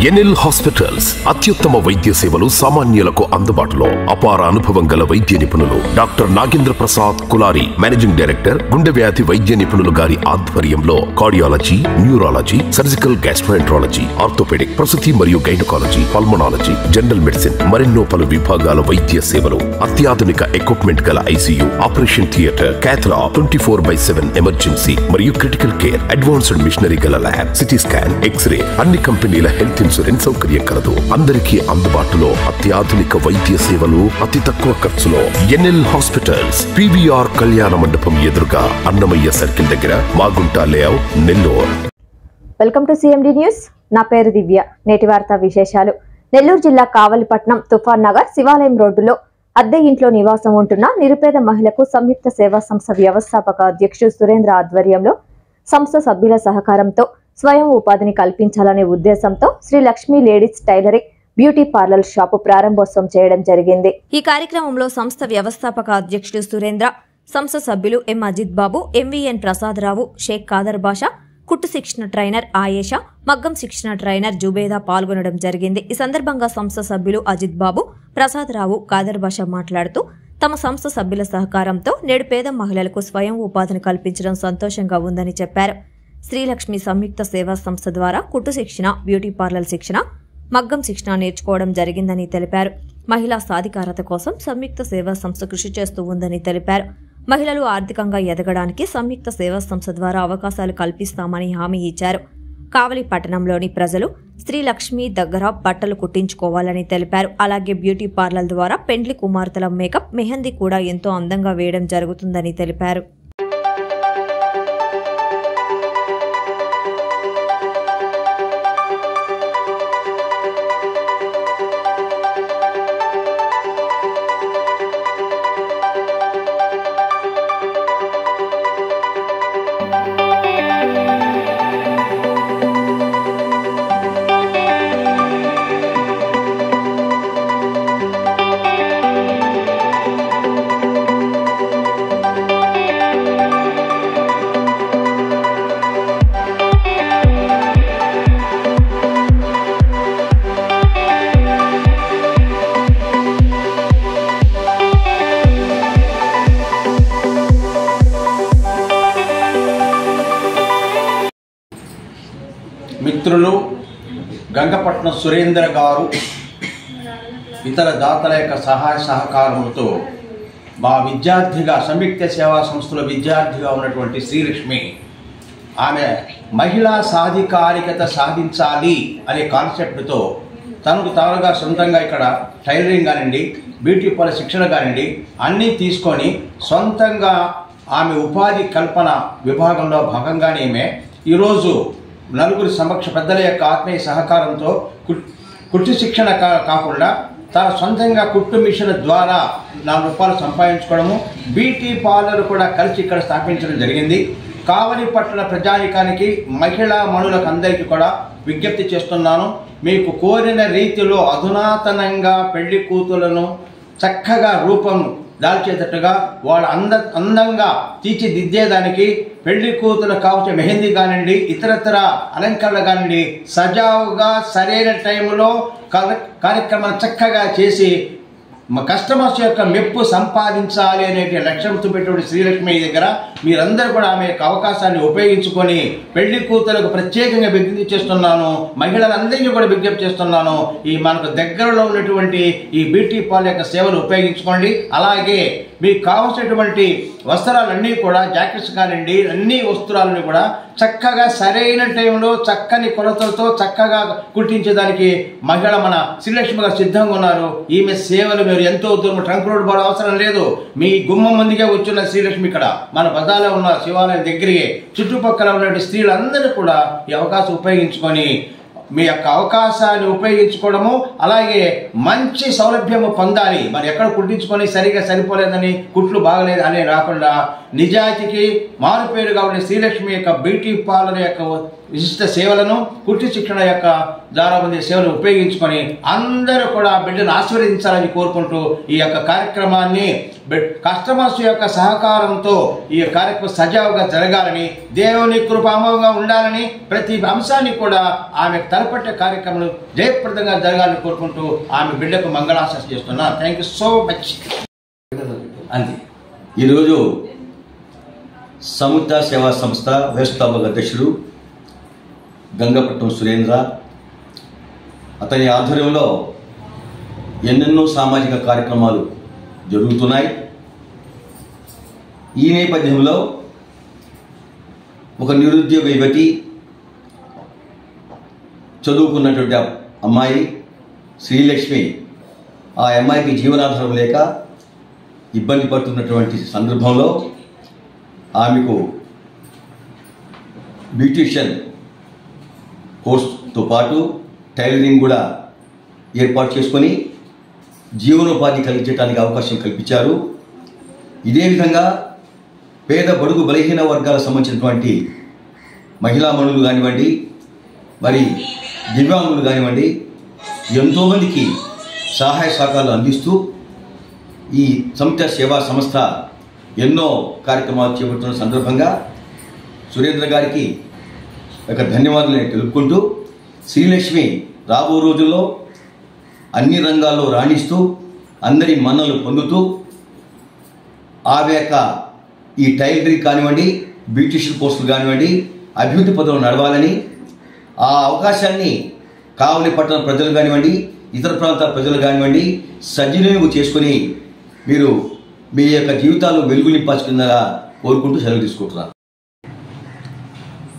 NL hospitals అత్యుత్తమ వైద్య సేవలు సామాన్యులకు అందుబాటులో. అపార అనుభవం గల వైద్య నిపుణులు doctor Nagendra Prasad Kulari, managing director, గుండె వ్యాధి వైద్య నిపుణులు గారి ఆధ్వర్యంలో cardiology, neurology, surgical gastroenterology, orthopaedic, ప్రసూతి మరియు గైనకాలజీ, పల్మనాలజీ, జనరల్ మెడిసిన్ మరెన్నో పలు విభాగాల వైద్య సేవలు. అత్యాధునిక ఎక్విప్మెంట్ గల ICU, operation theatre, cath lab, 24/7 emergency మరియు క్రిటికల్ కేర్, అడ్వాన్స్డ్ మిషనరీ గల ల్యాబ్, సిటీ స్కాన్, ఎక్స్రే, అన్ని కంపెనీల హెల్త్ ఇన్సూరెన్స్ సౌకర్యం కలదు. అందరికీ అందుబాటులో అత్యాధునిక వైద్య సేవలు అతి తక్కువ ఖర్చులో. ఎన్ఎల్ హాస్పిటల్స్, పీవీఆర్ కళ్యాణ మండపం ఎదురుగా, అన్నమయ్య సర్కిల్ దగ్గర, Magunta layout, Nellore. Welcome to CMD news. నా పేరు దివ్య. నేటి వార్తా విశేషాలు. నెల్లూరు జిల్లా కావలిపట్నం తుఫాన్ నగర్ శివాలయం రోడ్డులో అద్దె ఇంట్లో నివాసం ఉంటున్న నిరుపేద మహిళకు సంయుక్త సేవా సంస్థ వ్యవస్థాపక అధ్యక్షుడు సురేంద్ర ఆధ్వర్యంలో సంస్థ సభ్యుల సహకారంతో స్వయం ఉపాధిని కల్పించాలనే ఉద్దేశంతో Shri Lakshmi ladies tailoring beauty parlour shop ప్రారంభోత్సవం చేయడం జరిగింది. ఈ కార్యక్రమంలో సంస్థ వ్యవస్థాపక అధ్యక్షుడు సురేంద్ర, సంస్థ సభ్యులు ఎం అజిత్ బాబు, ఎంవీఎన్ ప్రసాదరావు, షేక్ కాదర్ బాషా, కుట్టు శిక్షణ ట్రైనర్ ఆయేషా, మగ్గం శిక్షణ ట్రైనర్ జుబేదా పాల్గొనడం జరిగింది. ఈ సందర్భంగా సంస్థ సభ్యులు అజిత్ బాబు, ప్రసాదరావు, కాదర్ బాషా మాట్లాడుతూ తమ సంస్థ సభ్యుల సహకారంతో నేడు పేద మహిళలకు స్వయం ఉపాధిని కల్పించడం సంతోషంగా ఉందని చెప్పారు. శ్రీలక్ష్మి సంయుక్త సేవా సంస్థ ద్వారా కుట్టు శిక్షణ, బ్యూటీ పార్లర్ శిక్షణ, మగ్గం శిక్షణ నేర్చుకోవడం జరిగిందని తెలిపారు. మహిళా సాధికారత కోసం సంయుక్త సేవా సంస్థ కృషి చేస్తూ ఉందని తెలిపారు. మహిళలు ఆర్థికంగా ఎదగడానికి సంయుక్త సేవా సంస్థ ద్వారా అవకాశాలు కల్పిస్తామని హామీ ఇచ్చారు. కావలి పట్టణంలోని ప్రజలు శ్రీలక్ష్మి దగ్గర బట్టలు కుట్టించుకోవాలని తెలిపారు. అలాగే బ్యూటీ పార్లర్ ద్వారా పెండ్లి కుమార్తెల మేకప్, మెహందీ కూడా ఎంతో అందంగా వేయడం జరుగుతుందని తెలిపారు. మిత్రులు గంగపట్నం సురేంద్ర గారు, ఇతర దాతల యొక్క సహాయ సహకారములతో మా విద్యార్థిగా సంయుక్త సేవా సంస్థలో విద్యార్థిగా ఉన్నటువంటి శ్రీలక్ష్మి, ఆమె మహిళా సాధికారికత సాధించాలి అనే కాన్సెప్ట్తో తనకు తానుగా సొంతంగా ఇక్కడ టైలరింగ్ కానివ్వండి, బ్యూటీ పార్లర్ శిక్షణ కానివ్వండి అన్నీ తీసుకొని సొంతంగా ఆమె ఉపాధి కల్పన విభాగంలో భాగంగానే ఈరోజు నలుగురి సమక్ష పెద్దల యొక్క ఆత్మీయ సహకారంతో కుట్టు శిక్షణ కాకుండా తన సొంతంగా కుట్టు మిషన్ ద్వారా 4 రూపాయలు సంపాదించుకోవడము, బ్యూటీ పార్లర్ కూడా కలిసి ఇక్కడ స్థాపించడం జరిగింది. కావలి పట్టణ ప్రజానికానికి, మహిళా మనులకు అందరికీ కూడా విజ్ఞప్తి చేస్తున్నాను. మీకు కోరిన రీతిలో అధునాతనంగా పెళ్లి కూతులను చక్కగా రూపం దాల్చేటట్టుగా వాళ్ళ అందంగా తీర్చిదిద్దేదానికి పెళ్లి కూతురు కావచ్చు మెహందీ కానివ్వండి, ఇతరతర అలంకరణ కానివ్వండి, సజావుగా సరైన టైంలో కార్యక్రమాన్ని చక్కగా చేసి కస్టమర్స్ యొక్క మెప్పు సంపాదించాలి అనే లక్ష్యంతో పెట్టుబడి శ్రీలక్ష్మి దగ్గర మీరందరూ కూడా ఆమె యొక్క అవకాశాన్ని ఉపయోగించుకొని పెళ్లి కూతులకు ప్రత్యేకంగా విజ్ఞప్తి చేస్తున్నాను. మహిళలందరికీ కూడా విజ్ఞప్తి చేస్తున్నాను. ఈ మనకు దగ్గరలో ఉన్నటువంటి ఈ బ్యూటీ పార్లర్ యొక్క సేవలు ఉపయోగించుకోండి. అలాగే మీకు కావాల్సినటువంటి వస్త్రాలన్నీ కూడా, జాకెట్స్ కానివ్వండి, అన్ని వస్త్రాలని కూడా చక్కగా సరైన టైంలో చక్కని కొలతలతో చక్కగా కుట్టించేదానికి మహిళ మన శ్రీలక్ష్మి గారు సిద్ధంగా ఉన్నారు. ఈమె సేవలు మీరు ఎంతో దూరం ట్రంక్ రోడ్ పోవడం అవసరం లేదు. మీ గుమ్మం ముందుగా వచ్చిన శ్రీలక్ష్మి ఇక్కడ మన బజార్లో ఉన్న శివాలయం దగ్గరికి చుట్టుపక్కల ఉన్నటువంటి స్త్రీలందరూ కూడా ఈ అవకాశం ఉపయోగించుకొని మీ యొక్క అవకాశాన్ని ఉపయోగించుకోవడము, అలాగే మంచి సౌలభ్యము పొందాలి. మరి ఎక్కడ కుట్టించుకొని సరిగా సరిపోలేదని, కుట్లు బాగలేదు అనే రాకుండా నిజాయితీకి మారుపేరుగా ఉండే శ్రీలక్ష్మి యొక్క బ్యూటీ పార్లర్ యొక్క విశిష్ట సేవలను కుట్టు శిక్షణ యొక్క ద్వారా పొందే సేవలను ఉపయోగించుకొని అందరూ కూడా బిడ్డను ఆశీర్వదించాలని కోరుకుంటూ ఈ యొక్క కార్యక్రమాన్ని కస్టమర్స్ యొక్క సహకారంతో ఈ కార్యక్రమం సజావుగా జరగాలని, దేవుని కృప అమోఘంగా ఉండాలని, ప్రతి అంశాన్ని కూడా ఆమె తలపట్టే కార్యక్రమాలు జయప్రదంగా జరగాలని కోరుకుంటూ ఆమె బిడ్డకు మంగళాశాసన చేస్తున్నా. Thank you so much. అంతే. ఈరోజు సముద్ర సేవా సంస్థ వ్యవస్థాపక అధ్యక్షుడు గంగపట్నం సురేంద్ర, అతని ఆధ్వర్యంలో ఎన్నెన్నో సామాజిక కార్యక్రమాలు జరుగుతున్నాయి. ఈ నేపథ్యంలో ఒక నిరుద్యోగ యువతి, చదువుకున్నటువంటి అమ్మాయి శ్రీలక్ష్మి, ఆ అమ్మాయికి జీవనాధారం లేక ఇబ్బంది పడుతున్నటువంటి సందర్భంలో ఆమెకు బ్యూటిషియన్ కోర్సుతో పాటు టైలరింగ్ కూడా ఏర్పాటు చేసుకొని జీవనోపాధి కలిగించడానికి అవకాశం కల్పించారు. ఇదే విధంగా పేద బడుగు బలహీన వర్గాలకు సంబంధించినటువంటి మహిళామణులు కానివ్వండి, మరి దివ్యాంగులు కానివ్వండి, ఎంతోమందికి సహాయ సహకారాలు అందిస్తూ ఈ సముద్ర సేవా సంస్థ ఎన్నో కార్యక్రమాలు చేపడుతున్న సందర్భంగా సురేంద్ర గారికి ఒక ధన్యవాదాలు నేను తెలుపుకుంటూ, శ్రీలక్ష్మి రాబో రోజుల్లో అన్ని రంగాల్లో రాణిస్తూ అందరి మన్నలు పొందుతూ ఆమె యొక్క ఈ టైలరింగ్ కానివ్వండి, బ్యూటిషియన్ కోర్సులు కానివ్వండి అభివృద్ధి పదంలో నడవాలని, ఆ అవకాశాన్ని కావలి పట్టణ ప్రజలు కానివ్వండి, ఇతర ప్రాంతాల ప్రజలు కానివ్వండి సద్వినియోగం చేసుకొని మీరు మీ యొక్క జీవితాలు వెలుగు నింపాల్సిందిగా కోరుకుంటూ సెలవు తీసుకుంటున్నాను.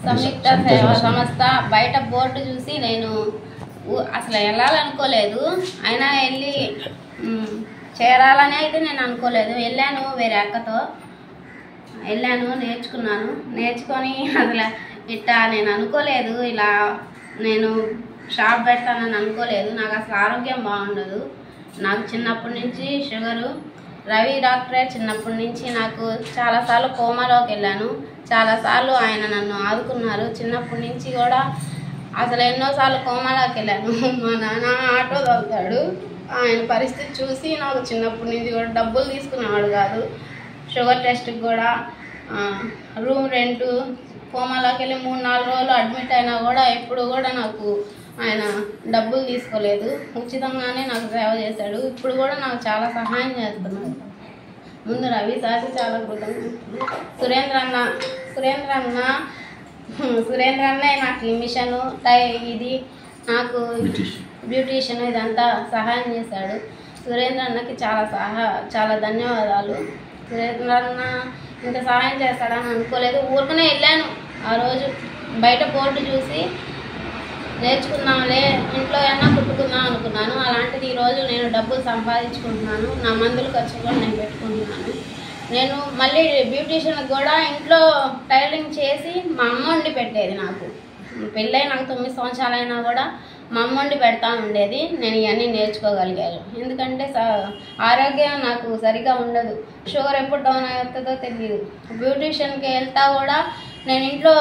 సంయుక్త సేవా సంస్థ బయట బోర్డు చూసి నేను అసలు వెళ్ళాలనుకోలేదు, అయినా వెళ్ళి చేరాలని అయితే నేను అనుకోలేదు. వెళ్ళాను, వేరే అక్కతో వెళ్ళాను, నేర్చుకొని అసలు ఇట్టా నేను అనుకోలేదు, ఇలా నేను షాప్ పెడతానని అనుకోలేదు. నాకు అసలు ఆరోగ్యం బాగుండదు. నాకు చిన్నప్పటి నుంచి షుగరు, రవి డాక్టరే చిన్నప్పటి నుంచి నాకు చాలాసార్లు కోమాలోకి వెళ్ళాను, చాలాసార్లు ఆయన నన్ను ఆదుకున్నారు. చిన్నప్పటి నుంచి కూడా అసలు ఎన్నోసార్లు కోమాలోకి వెళ్ళాను. మా నాన్న ఆటో తోలుతాడు, ఆయన పరిస్థితి చూసి నాకు చిన్నప్పటి నుంచి కూడా డబ్బులు తీసుకునేవాడు కాదు. షుగర్ టెస్ట్కి కూడా రూమ్ రెంటు, కోమాలోకి వెళ్ళి 3-4 రోజులు అడ్మిట్ అయినా కూడా ఎప్పుడు కూడా నాకు ఆయన డబ్బులు తీసుకోలేదు, ఉచితంగానే నాకు సేవ చేశాడు. ఇప్పుడు కూడా నాకు చాలా సహాయం చేస్తున్నాడు. ముందు రవి సార్కి చాలా కృతజ్ఞతలు. సురేంద్ర అన్నే నాకు ఈ మిషను ఇది నాకు బ్యూటిషియన్ ఇదంతా సహాయం చేశాడు. సురేంద్ర అన్నకి చాలా ధన్యవాదాలు. సురేంద్ర అన్న ఇంత సహాయం చేస్తాడని అనుకోలేదు. ఊరికనే వెళ్ళాను ఆ రోజు, బయట బోర్డు చూసి నేర్చుకుందాంలే, ఇంట్లో ఏమన్నా కుట్టుకుందాం అనుకున్నాను. అలాంటిది ఈరోజు నేను డబ్బులు సంపాదించుకుంటున్నాను, నా మందుల ఖర్చు కూడా నేను పెట్టుకుంటున్నాను. నేను మళ్ళీ బ్యూటిషియన్కి కూడా ఇంట్లో టైలరింగ్ చేసి మా అమ్మ వండి పెట్టేది. నాకు పెళ్ళై నాకు 9 సంవత్సరాలైనా కూడా మా అమ్మ వండి పెడతా ఉండేది. నేను ఇవన్నీ నేర్చుకోగలిగాను, ఎందుకంటే ఆరోగ్యం నాకు సరిగా ఉండదు. షుగర్ ఎప్పుడు డౌన్ అవుతుందో తెలియదు. బ్యూటిషియన్కి వెళ్తా కూడా నేను ఇంట్లో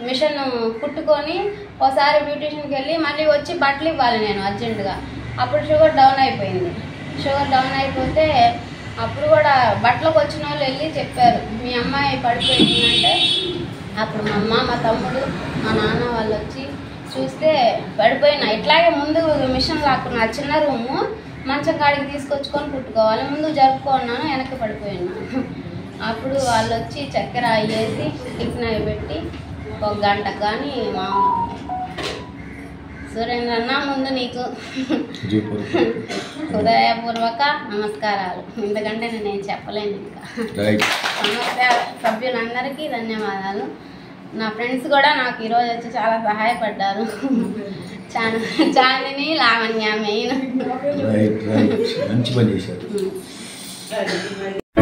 మిషన్ కుట్టుకొని ఒకసారి బ్యూటిషియన్కి వెళ్ళి మళ్ళీ వచ్చి బట్టలు ఇవ్వాలి నేను అర్జెంటుగా. అప్పుడు షుగర్ డౌన్ అయిపోయింది. షుగర్ డౌన్ అయిపోతే అప్పుడు కూడా బట్టలకు వచ్చిన వాళ్ళు వెళ్ళి చెప్పారు, మీ అమ్మాయి పడిపోయింది అంటే, అప్పుడు మా అమ్మ, మా తమ్ముడు, మా నాన్న వాళ్ళు వచ్చి చూస్తే పడిపోయినా. ఇట్లాగే ముందు మిషన్ లాక్కున్నా, చిన్న రూము మంచం కాడికి తీసుకొచ్చుకొని కుట్టుకోవాలి, ముందు జరుపుకున్నాను, వెనక్కి పడిపోయినాను. అప్పుడు వాళ్ళు వచ్చి చక్కెర వేసి టిఫిన్ అవి పెట్టి 1 గంటకు కానీ మా సురేంద్ర అన్న ముందు నీకు హృదయపూర్వక నమస్కారాలు. ఎందుకంటే నేనేం చెప్పలేను. ఇంకా సమస్య సభ్యులందరికీ ధన్యవాదాలు. నా ఫ్రెండ్స్ కూడా నాకు ఈరోజు వచ్చి చాలా సహాయపడ్డారు. చాందిని, లావణ్య మెయిన్. మంచి పని చేశారు.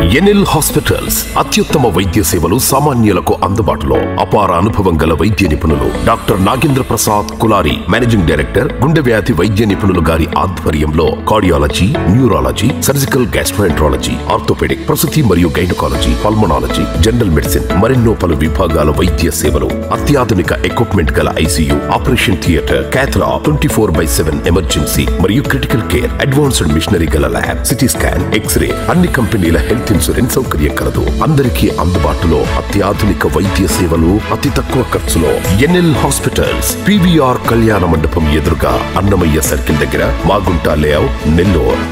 ఎన్ఎల్ హాస్పిటల్స్ అత్యుత్తమ వైద్య సేవలు సామాన్యులకు అందుబాటులో. అపార అనుభవం గల వైద్య నిపుణులు doctor Nagendra Prasad Kulari, managing director, గుండె వ్యాధి వైద్య నిపుణులు గారి ఆధ్వర్యంలో cardiology, neurology, surgical gastroenterology, orthopaedic, ప్రసూతి మరియు గైనకాలజీ, పల్మనాలజీ, జనరల్ మెడిసిన్ మరెన్నో పలు విభాగాల వైద్య సేవలు. అత్యాధునిక ఎక్విప్మెంట్ గల ఐసీయూ, ఆపరేషన్ థియేటర్, క్యాథ్లా, 24/7 ఎమర్జెన్సీ మరియు క్రిటికల్ కేర్, అడ్వాన్స్డ్ మిషనరీ గల ల్యాబ్, సిటీ స్కాన్, ఎక్స్రే, అన్ని కంపెనీల హెల్త్ ఇన్సూరెన్స్ సౌకర్యం కలదు. అందరికీ అందుబాటులో అత్యాధునిక వైద్య సేవలు అతి తక్కువ ఖర్చులో. ఎన్ఎల్ హాస్పిటల్స్, PVR కళ్యాణ మండపం ఎదురుగా, అన్నమయ్య సర్కిల్ దగ్గర, మాగుంట లేఅవుట్, నెల్లూరు.